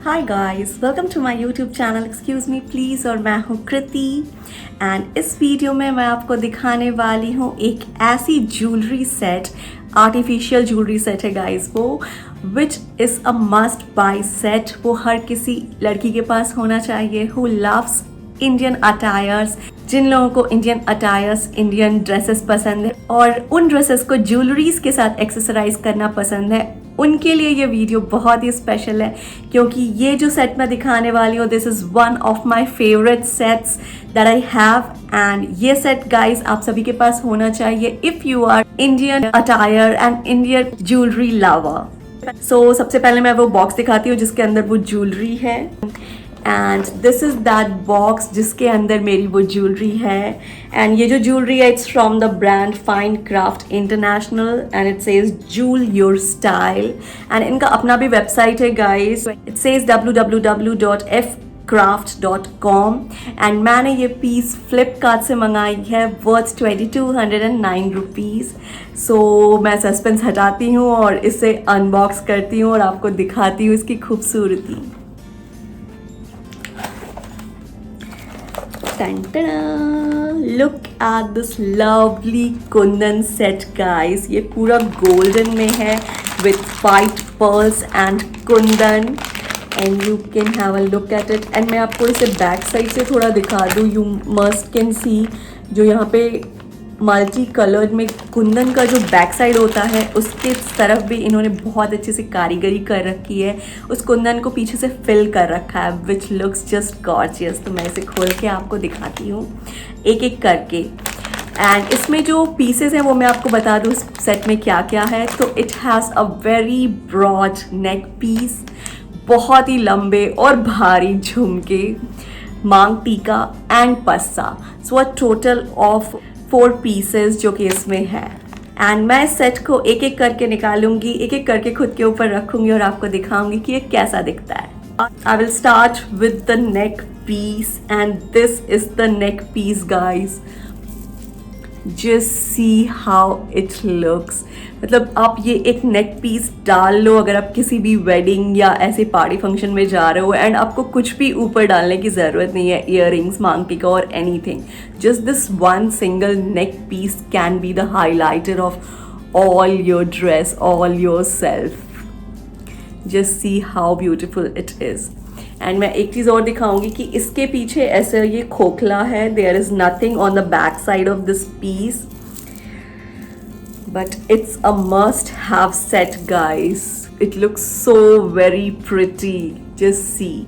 Hi guys, welcome to my YouTube channel excuse me please. और मैं हूँ कृति and इस वीडियो में मैं आपको दिखाने वाली हूँ एक ऐसी jewellery set, artificial jewellery set है गाइस वो, which is a must buy set. वो हर किसी लड़की के पास होना चाहिए हु लव्स इंडियन अटायर्स, जिन लोगों को इंडियन अटायर्स, इंडियन ड्रेसेस पसंद है और उन ड्रेसेस को ज्वेलरीज के साथ एक्सेसराइज करना पसंद है, उनके लिए ये वीडियो बहुत ही स्पेशल है। क्योंकि ये जो सेट मैं दिखाने वाली हूँ, this is one of my favourite sets that I have. And ये सेट गाइज आप सभी के पास होना चाहिए if you are Indian attire and Indian jewellery lover. So सबसे पहले मैं वो बॉक्स दिखाती हूँ जिसके अंदर वो ज्वेलरी है। And this is that box जिसके अंदर मेरी वो ज्वेलरी है। एंड ये जो ज्वेलरी है, it's from the brand fine craft international and it says joule your style. And इनका अपना भी वेबसाइट है guys, it says www.fcraft.com। And मैंने ये पीस फ्लिपकार्ट से मंगाई है वर्थ 2209 रुपीज़। सो मैं सस्पेंस हटाती हूँ और इसे अनबॉक्स करती हूँ और आपको दिखाती हूँ इसकी खूबसूरती। Look at this lovely Kundan set guys. ये पूरा गोल्डन में है with white pearls and Kundan and you can have a look at it. And मैं आपको इसे बैक साइड से थोड़ा दिखा दूँ। यू मस्ट कैन सी जो यहाँ पे मल्टी कलर्ड में कुंदन का जो बैक साइड होता है, उसके तरफ भी इन्होंने बहुत अच्छे से कारीगरी कर रखी है। उस कुंदन को पीछे से फिल कर रखा है विच लुक्स जस्ट गॉर्जियस। तो मैं इसे खोल के आपको दिखाती हूँ एक एक करके। एंड इसमें जो पीसेस हैं वो मैं आपको बता दूँ इस सेट में क्या क्या है। तो it has a very broad neck piece, बहुत ही लंबे और भारी झुमके, maang tikka and passa. So a total of 4 pieces जो कि इसमें है। एंड मैं इस सेट को एक एक करके निकालूंगी, एक एक करके खुद के ऊपर रखूंगी और आपको दिखाऊंगी कि ये कैसा दिखता है। I will start with the neck piece and this is the neck piece guys. Just see how it looks. मतलब आप ये एक नेक पीस डाल लो अगर आप किसी भी वेडिंग या ऐसे पार्टी फंक्शन में जा रहे हो एंड आपको कुछ भी ऊपर डालने की ज़रूरत नहीं है, ईयररिंग्स, मांग टीका और anything. Just this one single neck piece can be the highlighter of all your dress, all your self. Just see how beautiful it is. And मैं एक चीज़ और दिखाऊंगी कि इसके पीछे ऐसा ये खोखला है, there is nothing on the back side of this piece, but it's a must have set guys. It looks so very pretty, just see.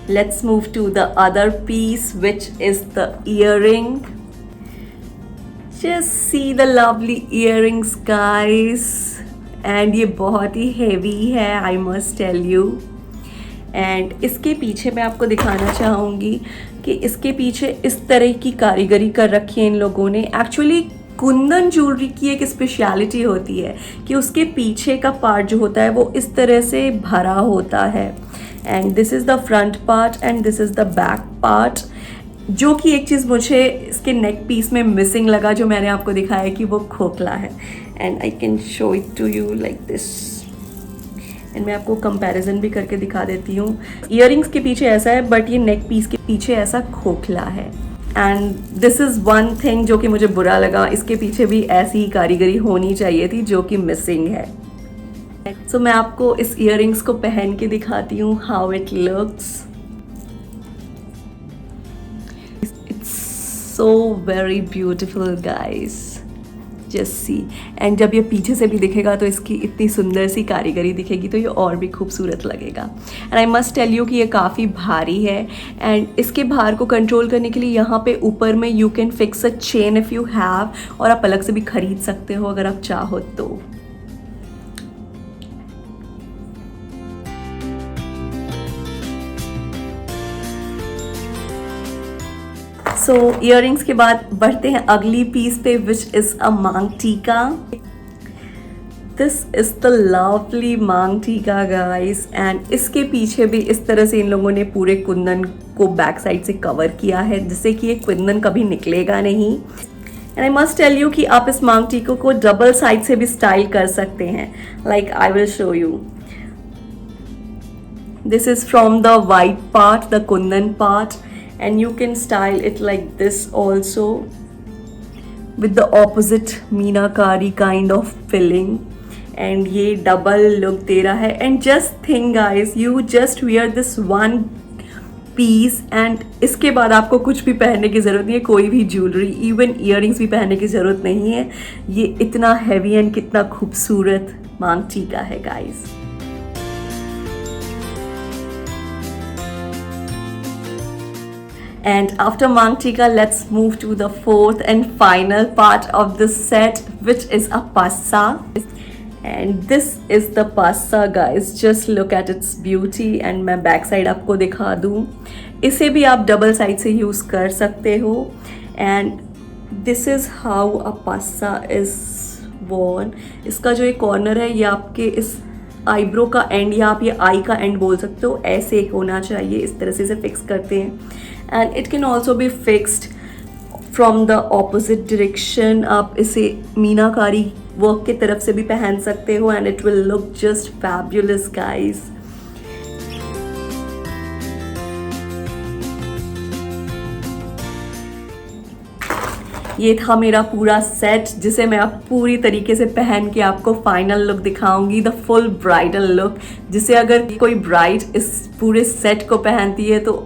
Let's move to the other piece, which is the earring. Just see the lovely earrings guys, and ये बहुत ही heavy है, I must tell you. And इसके पीछे मैं आपको दिखाना चाहूँगी कि इसके पीछे इस तरह की कारीगरी कर रखी है इन लोगों ने। एक्चुअली कुंदन ज्वेलरी की एक स्पेशलिटी होती है कि उसके पीछे का पार्ट जो होता है वो इस तरह से भरा होता है। And this is the front part and this is the back part. जो कि एक चीज़ मुझे इसके नेक पीस में मिसिंग लगा, जो मैंने आपको दिखाया कि वो खोखला है। And I can show it to you like this. And मैं आपको कंपैरिजन भी करके दिखा देती हूँ। ईयरिंग्स के पीछे ऐसा है बट ये नेक पीस के पीछे ऐसा खोखला है। And this is one thing जो कि मुझे बुरा लगा, इसके पीछे भी ऐसी ही कारीगरी होनी चाहिए थी जो कि मिसिंग है। सो मैं आपको इस ईयरिंग्स को पहन के दिखाती हूँ how it looks. It's so very beautiful guys, just C. And जब ये पीछे से भी दिखेगा तो इसकी इतनी सुंदर सी कारीगरी दिखेगी तो ये और भी खूबसूरत लगेगा। And I must tell you कि ये काफ़ी भारी है एंड इसके भार को कंट्रोल करने के लिए यहाँ पे ऊपर में you can fix a chain if you have, और आप अलग से भी खरीद सकते हो अगर आप चाहो तो। सो ईयरिंग्स के बाद बढ़ते हैं अगली पीस पे, विच इज़ अ मांग टीका। दिस इज़ द लवली मांग टीका गाइस। एंड इसके पीछे भी इस तरह से इन लोगों ने पूरे कुंदन को बैक साइड से कवर किया है जिससे कि ये कुंदन कभी निकलेगा नहीं। And I must tell you कि आप इस मांग टीको को डबल साइड से भी स्टाइल कर सकते हैं. Like I will show you. This is from the white part, the kundan part, and you can style it like this also with the opposite meenakari kind of filling. And ये double look दे रहा है. And just think guys, you just wear this one piece and इसके बाद आपको कुछ भी पहनने की ज़रूरत नहीं है, कोई भी ज्वेलरी, इवन ईयरिंग्स भी पहनने की ज़रूरत नहीं है. ये इतना हैवी एंड कितना खूबसूरत मांग टीका है guys. And after Mang Tika, let's move to the fourth and final part of this set, which is a passa. And this is the passa guys. Just look at its beauty. And मैं back side आपको दिखा दूँ. इसे भी आप double side से use कर सकते हो. And this is how a passa is worn. इसका जो एक corner है ये आपके इस आईब्रो का एंड या आप ये आई का एंड बोल सकते हो, ऐसे होना चाहिए. इस तरह से इसे फिक्स करते हैं. And it can also be fixed from the opposite direction. आप इसे मीनाकारी वर्क की तरफ से भी पहन सकते हो and it will look just fabulous guys. ये था मेरा पूरा सेट जिसे मैं अब पूरी तरीके से पहन के आपको फाइनल लुक दिखाऊंगी, द फुल ब्राइडल लुक, जिसे अगर कोई ब्राइड इस पूरे सेट को पहनती है तो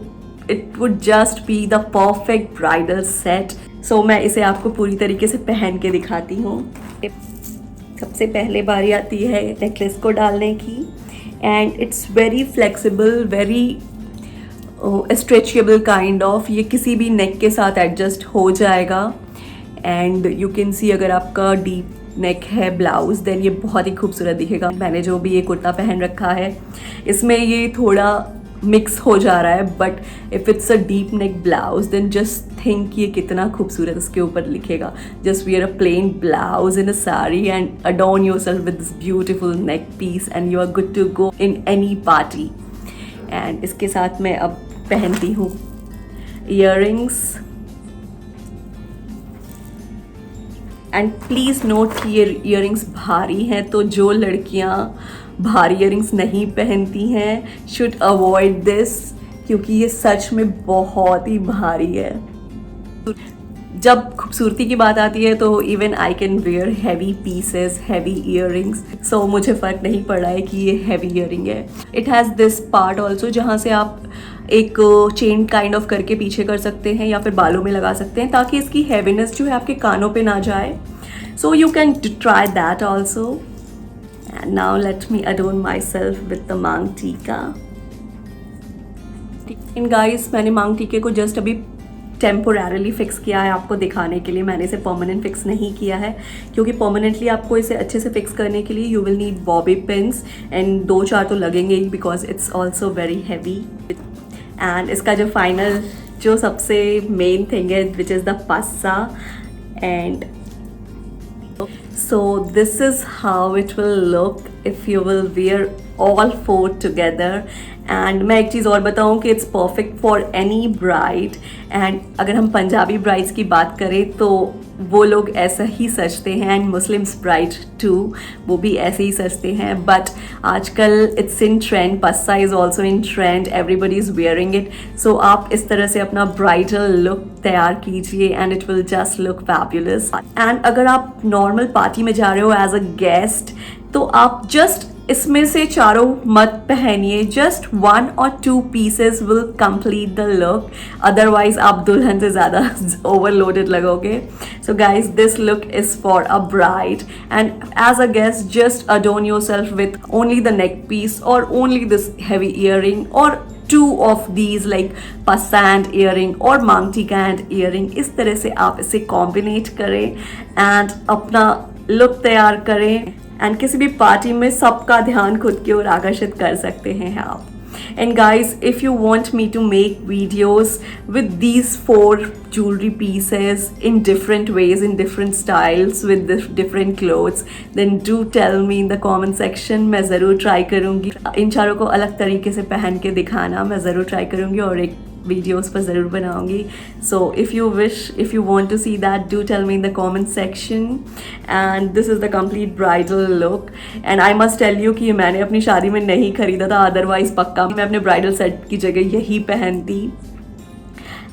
it would just be the perfect bridal set. So मैं इसे आपको पूरी तरीके से पहन के दिखाती हूँ. सबसे पहले बारी आती है नेकलेस को डालने की. And it's very flexible, very stretchable kind of. ये किसी भी नेक के साथ एडजस्ट हो जाएगा. एंड यू कैन सी अगर आपका डीप नेक है ब्लाउज देन ये बहुत ही खूबसूरत दिखेगा. मैंने जो भी ये कुर्ता पहन रखा है इसमें ये थोड़ा मिक्स हो जा रहा है, but if it's a deep neck blouse then just think ये कितना खूबसूरत इसके ऊपर लिखेगा. Just wear a plain blouse in a sari and adorn yourself with this beautiful neck piece and you are good to go in any party. And इसके साथ मैं अब पहनती हूँ ईयरिंग्स. एंड प्लीज़ नोट कि ये ईयरिंग्स भारी हैं, तो जो लड़कियाँ भारी ईयरिंग्स नहीं पहनती हैं शुड अवॉइड दिस, क्योंकि ये सच में बहुत ही भारी है. जब खूबसूरती की बात आती है तो even I can wear heavy pieces, heavy earrings. So मुझे फ़र्क नहीं पड़ा है कि ये हैवी ईयरिंग है. It has this part also जहाँ से आप एक चेन काइंड ऑफ करके पीछे कर सकते हैं या फिर बालों में लगा सकते हैं ताकि इसकी हैवीनेस जो है आपके कानों पे ना जाए. So you can try that also. And now let me adorn myself with the maang tikka. In guys मैंने मांग टीके को जस्ट अभी टेम्पोरली फिक्स किया है आपको दिखाने के लिए. मैंने इसे परमानेंट फिक्स नहीं किया है क्योंकि परमानेंटली आपको इसे अच्छे से फिक्स करने के लिए you will need bobby pins and 2-4 तो लगेंगे ही because it's also very heavy. And इसका जो फाइनल जो सबसे मेन थिंग है which is the passa. And so this is how it will look if you will wear all 4 together. And मैं एक चीज़ और बताऊँ कि it's perfect for any bride. And अगर हम पंजाबी ब्राइड्स की बात करें तो वो लोग ऐसा ही सजते हैं एंड मुस्लिम्स ब्राइड टू वो भी ऐसे ही सजते हैं. बट आजकल it's in trend, passa is also in trend, everybody is wearing it. So आप इस तरह से अपना ब्राइडल लुक तैयार कीजिए and it will just look fabulous. And अगर आप नॉर्मल पार्टी में जा रहे हो एज अ गेस्ट तो आप जस्ट इसमें से चारों मत पहनिए. Just 1 or 2 pieces will complete the look. Otherwise आप दुल्हन से ज़्यादा overloaded लगोगे. So guys, this look is for a bride and as a guest just adorn yourself with only the neck piece or only this heavy earring or 2 of these like passa and earring or मांग टीका and earring. इस तरह से आप इसे combinate करें and अपना look तैयार करें एंड किसी भी पार्टी में सबका ध्यान खुद की ओर आकर्षित कर सकते हैं आप. And guys if you want me to make videos with these 4 jewelry pieces in different ways, in different styles, with different clothes, then do tell me in the comment section. मैं ज़रूर ट्राई करूँगी इन चारों को अलग तरीके से पहन के दिखाना. मैं ज़रूर ट्राई करूँगी और एक वीडियो उस पर ज़रूर बनाऊंगी. So if you want to see that, do tell me in the comment section. And this is the complete bridal look. And I must tell you कि ये मैंने अपनी शादी में नहीं खरीदा था, अदरवाइज पक्का मैं अपने ब्राइडल सेट की जगह यही पहनती.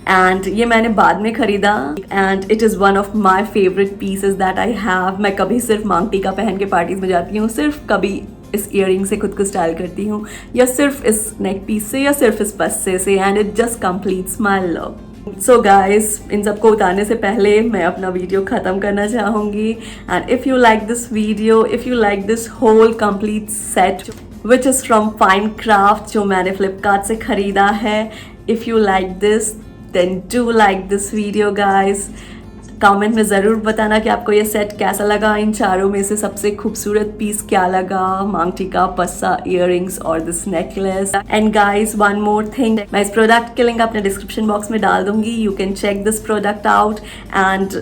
एंड ये मैंने बाद में ख़रीदा. And it is one of my favourite pieces that I have. मैं कभी सिर्फ मांग टीका पहन के पार्टीज में जाती हूँ, सिर्फ कभी इस ईयरिंग से खुद को स्टाइल करती हूँ, या सिर्फ इस नेक पीस से, या सिर्फ इस पस्से से. And it just completes my look. So guys, इन सबको उतारने से पहले मैं अपना वीडियो ख़त्म करना चाहूँगी. And if you like this video, if you like this whole complete set which is from fine craft, जो मैंने फ्लिपकार्ट से ख़रीदा है, if you like this then do like this video guys. Comment में ज़रूर बताना कि आपको ये सेट कैसा लगा. इन चारों में से सबसे खूबसूरत पीस क्या लगा, मांग टीका, पस्सा, इयररिंग्स और this necklace. And guys, one more thing, मैं इस प्रोडक्ट के लिंक अपने डिस्क्रिप्शन बॉक्स में डाल दूंगी. You can check this product out. And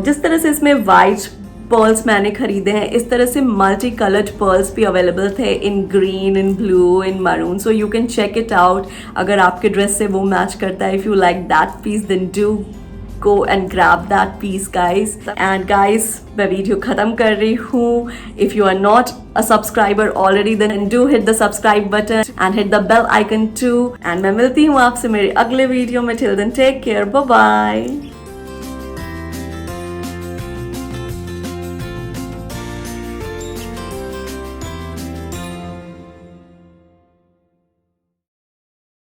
जिस तरह से इसमें वाइट पर्ल्स मैंने खरीदे हैं, इस तरह से मल्टी कलर्ड पर्ल्स भी अवेलेबल थे in green, in blue, in maroon. So you can check it out. अगर आपके ड्रेस से वो मैच करता है, if you like that piece, then do go and grab that piece guys. And guys, मैं video ख़त्म कर रही हूँ. If you are not a subscriber already, then do hit the subscribe button and hit the bell icon to. And मैं मिलती हूँ आपसे मेरे अगले वीडियो में. Till then take care, bye bye.